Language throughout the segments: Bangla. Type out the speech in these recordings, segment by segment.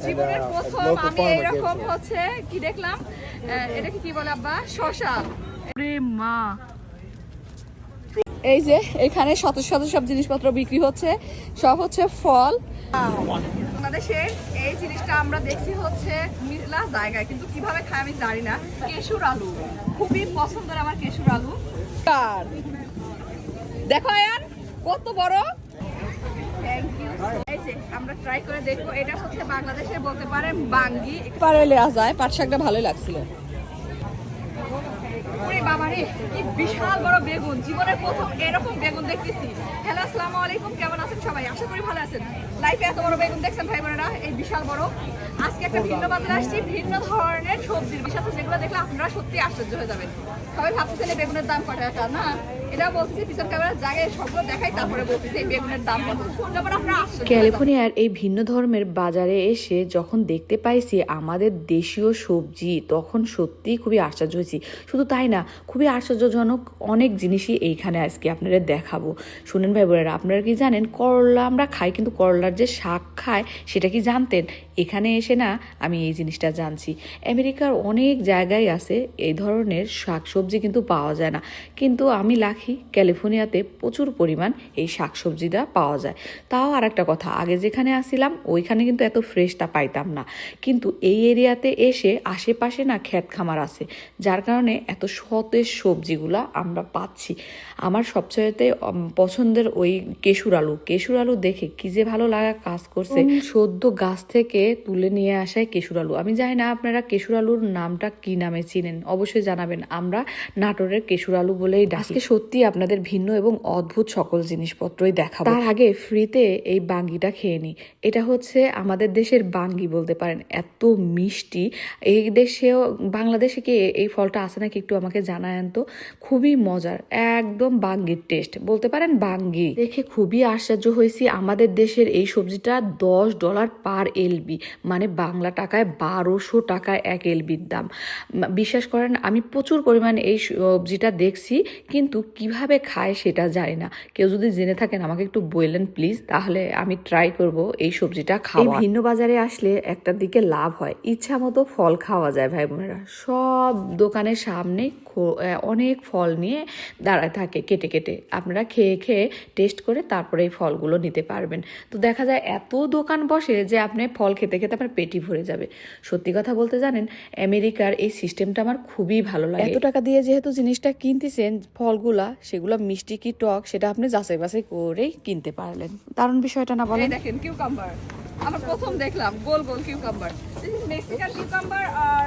জীবনের প্রথম আমি এইরকম হচ্ছে কি দেখলাম, এটাকে কি বলে আব্বা, শশা। আরে মা, এই যে এখানে শত শত সব জিনিসপত্র বিক্রি হচ্ছে, সব হচ্ছে ফল। বাংলাদেশের এই জিনিসটা আমরা দেখছি হচ্ছে মিলা জায়গায়, কিন্তু কিভাবে খাই আমি জানি না। কেশুর আলু খুবই পছন্দের আমার, কেশুর আলু। দেখো আয়ান কত বড়। এই যে আমরা ট্রাই করে দেখবো, এটা হচ্ছে বাংলাদেশে বলতে পারেন বাঙ্গি, পারে লেয়া যায়। পাট শাকটা ভালোই লাগছিল। ওরে বাবা রে, কি বিশাল বড় বেগুন, জীবনের প্রথম এরকম বেগুন দেখতেছি। হ্যালো, আসসালামু আলাইকুম, কেমন আছেন সবাই? আশা করি ভালো আছেন। লাইফে এত বড় বেগুন দেখছেন ভাই বোনেরা, এই বিশাল বড়। আজকে একটা ভিন্ন বাজারে আসছি, ভিন্ন ধরনের সবজির বিষয় আছে, যেগুলো দেখলে আপনারা সত্যি আশ্চর্য হয়ে যাবেন। সবাই ভাবতেছেন এই বেগুনের দাম কত টাকা, না এটা বলছি পিছন ক্যামেরার জায়গায় সবগুলো দেখাই, তারপরে বলতেছি এই বেগুনের দাম কত। শুনলে পরে আপনারা আশ্চর্য। ক্যালিফোর্নিয়ার এই ভিন্ন ধর্মের বাজারে এসে যখন দেখতে পাইছি আমাদের দেশীয় সবজি, তখন সত্যিই খুবই আশ্চর্য হয়েছি। শুধু তাই না, খুবই আশ্চর্যজনক অনেক জিনিসই এইখানে আজকে আপনাদের দেখাবো। শুনেন ভাই বোনেরা, আপনারা কি জানেন করলা আমরা খাই, কিন্তু করলার যে শাক খায় সেটা কি জানতেন? এখানে এসে না আমি এই জিনিসটা জানছি। আমেরিকার অনেক জায়গায় আছে এই ধরনের শাকসবজি, কিন্তু পাওয়া যায় না। কিন্তু আমি লাকি, ক্যালিফোর্নিয়াতে প্রচুর পরিমাণ এই শাকসবজিটা পাওয়া যায়। তাও আর একটা কথা, আগে যেখানে আসছিলাম ওইখানে কিন্তু এত ফ্রেশটা পাইতাম না, কিন্তু এই এরিয়াতে এসে আশেপাশে না ক্ষেত খামার আছে, যার কারণে এত সতেজ সবজিগুলা আমরা পাচ্ছি। আমার সবচেয়ে পছন্দের ওই কেশুর আলু দেখে কি যে ভালো লাগা কাজ করছে। সদ্য গাছ থেকে তুলে নিয়ে আসায় কেশুর আলু। আমি জানি না আপনারা কেশুর আলুর নামটা কি নামে চিনেন, অবশ্যই জানাবেন। আমরা নাটোরের কেশুর আলু বলেই ডাকি। আজকে সত্যি আপনাদের ভিন্ন এবং অদ্ভুত সকল জিনিসপত্রই দেখাবো। তার আগে ফ্রিতে এই বাঙ্গিটা খেয়ে নিই। এটা হচ্ছে আমাদের দেশের বাঙ্গি বলতে পারেন, এত মিষ্টি। এই দেশেও, বাংলাদেশে কি এই ফলটা আছে নাকি একটু আমাকে জানায়েন তো। খুবই মজার, একদম বাঙ্গির টেস্ট বলতে পারেন। বাঙ্গি দেখে খুবই আশ্চর্য হয়েছি। আমাদের দেশের এই সবজিটা $10 পার এলবি, মানে বাংলা টাকায় 1200 টাকায় 1 এলবির দাম। বিশ্বাস করেন, আমি প্রচুর পরিমাণ এই সবজিটা দেখছি, কিন্তু কিভাবে খায় সেটা জানি না। কেউ যদি জেনে থাকেন আমাকে একটু বললেন প্লিজ, তাহলে আমি ট্রাই করব এই সবজিটা খাওয়া। এই ভিন্ন বাজারে আসলে একটা দিকে লাভ হয়, ইচ্ছা মতো ফল খাওয়া যায় ভাই বোনেরা। সব দোকানের সামনে অনেক ফল নিয়ে দাঁড়ায় থাকে কেটে কেটে, আপনারা খেয়ে খেয়ে টেস্ট করে তারপরে এই ফলগুলো নিতে পারবেন। তো দেখা যায় এত দোকান বসে যে আপনি ফল খেতে খেতে আপনার পেটই ভরে যাবে। সত্যি কথা বলতে জানেন, আমেরিকার এই সিস্টেমটা আমার খুবই ভালো লাগে। এত টাকা দিয়ে যেহেতু জিনিসটা কিনতেছেন, ফলগুলা সেগুলো মিষ্টি কি টক সেটা আপনি যাচাই বাছাই করেই কিনতে পারলেন। দারুণ বিষয়টা না বলেন? দেখেন কিউকাম্বার, আমরা প্রথম দেখলাম গোল গোল cucumber. This is Mexican cucumber আর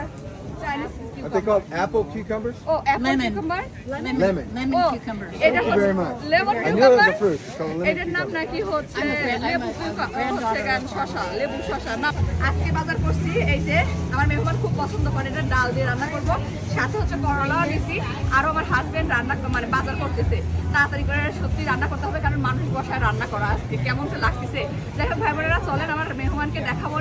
Chinese cucumber. Are they called apple cucumbers? Oh, apple cucumber. Lemon. Oh, cucumber. এটা Thank you very much. Lemon I knew it was cucumber. a fruit. It's called a lemon এটার নাম cucumber. নাকি হচ্ছে I'm লেবু a cucumber, হচ্ছে granddaughter গান শশা, লেবু শশা না। আজকে বাজার করছি, এই যে আমার মেহমান খুব পছন্দ করে, এটা ডাল দিয়ে রান্না করব, সাথে হচ্ছে করলাও নিছি। আর আমার হাজবেন্ড রান্না মানে বাজার করতেছে, তাড়াতাড়ি করে সত্যি রান্না করতে হবে, কারণ মানুষ বসায় রান্না করা আজকে কেমন তো লাগতেছে। যাই হোক ভাই বোনেরা, চলেন আমার মেহমানকে দেখাবো।